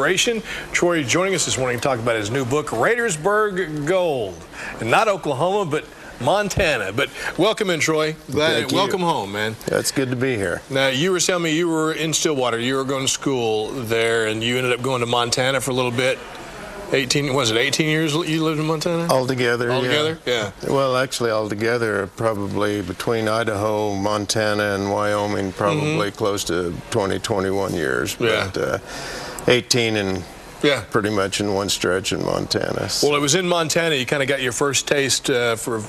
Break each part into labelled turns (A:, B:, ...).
A: inspiration. Troy joining us this morning to talk about his new book, Radersburg Gold. And not Oklahoma, but Montana. But welcome in, Troy. Welcome home, man.
B: Yeah, it's good to be here.
A: Now, you were telling me you were in Stillwater. You were going to school there, and you ended up going to Montana for a little bit. 18 years you lived in Montana?
B: Altogether,
A: yeah.
B: Well, actually, altogether, probably between Idaho, Montana, and Wyoming, probably close to 20, 21 years.
A: Yeah.
B: But 18 and pretty much in one stretch in Montana. So.
A: Well, it was in Montana you kind of got your first taste for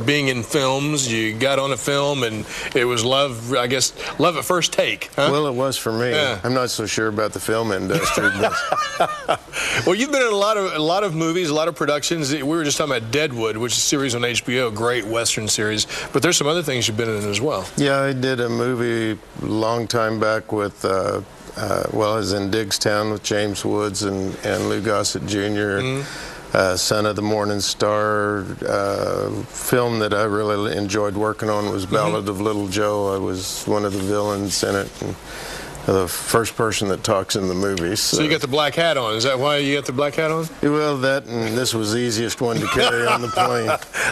A: being in films. You got on a film, and it was love, I guess, love at first take. Huh?
B: Well, it was for me. Yeah. I'm not so sure about the film industry. But
A: well, you've been in a lot of movies, a lot of productions. We were just talking about Deadwood, which is a series on HBO, great Western series. But there's some other things you've been in as well. Yeah,
B: I did a movie a long time back with well, I was in Diggstown with James Woods and Lou Gossett Jr., Son of the Morning Star. Film that I really enjoyed working on was Ballad of Little Joe. I was one of the villains in it, and the first person that talks in the movie.
A: So you got the black hat on. Is that why you got the black hat on?
B: Well, that, and this was the easiest one to carry on the plane.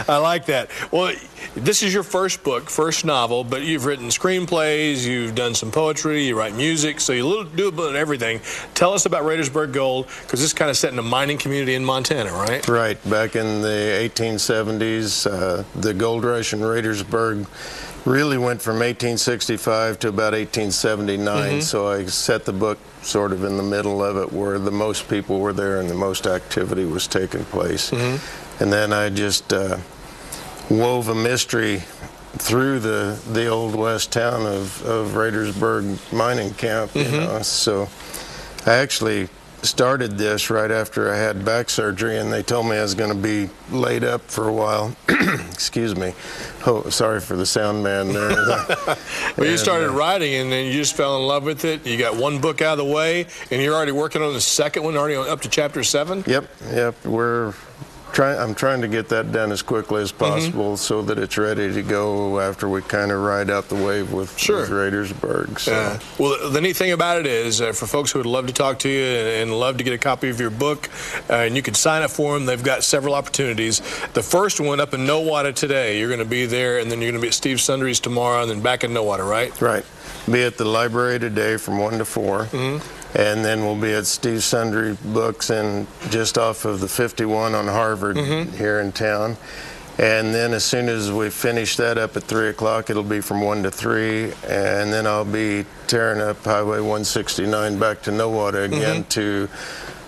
A: I like that. Well, this is your first book, first novel, but you've written screenplays, you've done some poetry, you write music, so you do a bit of everything. Tell us about Radersburg Gold, because this is kind of set in a mining community in Montana, right?
B: Right. Back in the 1870s, the gold rush in Radersburg really went from 1865 to about 1879, so I set the book sort of in the middle of it where the most people were there and the most activity was taking place. And then I just wove a mystery through the old west town of Radersburg mining camp, you know. So I actually started this right after I had back surgery, and they told me I was going to be laid up for a while. Excuse me. Oh, sorry for the sound man there.
A: Well, you started writing, and then you just fell in love with it. You got one book out of the way, and you're already working on the second one, already up to chapter 7? Yep.
B: I'm trying to get that done as quickly as possible so that it's ready to go after we kind of ride out the wave with Radersburg. So.
A: Well, the neat thing about it is for folks who would love to talk to you and love to get a copy of your book, and you can sign up for them. They've got several opportunities. The first one up in Nowata today. You're going to be there, and then you're going to be at Steve Sundry's tomorrow, and then back in Nowata, right?
B: Right. Be at the library today from 1 to 4. And then we'll be at Steve Sundry Books and just off of the 51 on Harvard here in town. And then as soon as we finish that up at 3 o'clock, it'll be from 1 to 3. And then I'll be tearing up Highway 169 back to Nowata again to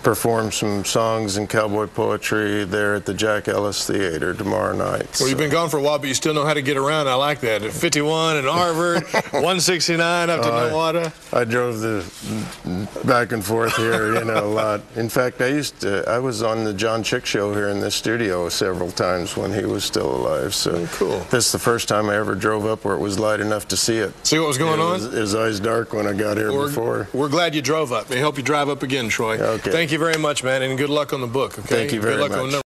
B: perform some songs and cowboy poetry there at the Jack Ellis Theater tomorrow night.
A: Well, you've been gone for a while, but you still know how to get around. I like that. At 51 and Harvard, 169 up to Nowata.
B: I drove back and forth here, you know, a lot. In fact, I was on the John Chick show here in this studio several times when he was still alive. So
A: cool.
B: This is the first time I ever drove up where it was light enough to see it.
A: See what was going on?
B: It was eyes dark when I got here before.
A: We're glad you drove up. I hope you drive up again, Troy.
B: Okay.
A: Thank you very much, man, and good luck on the book. Okay?
B: Thank you very much.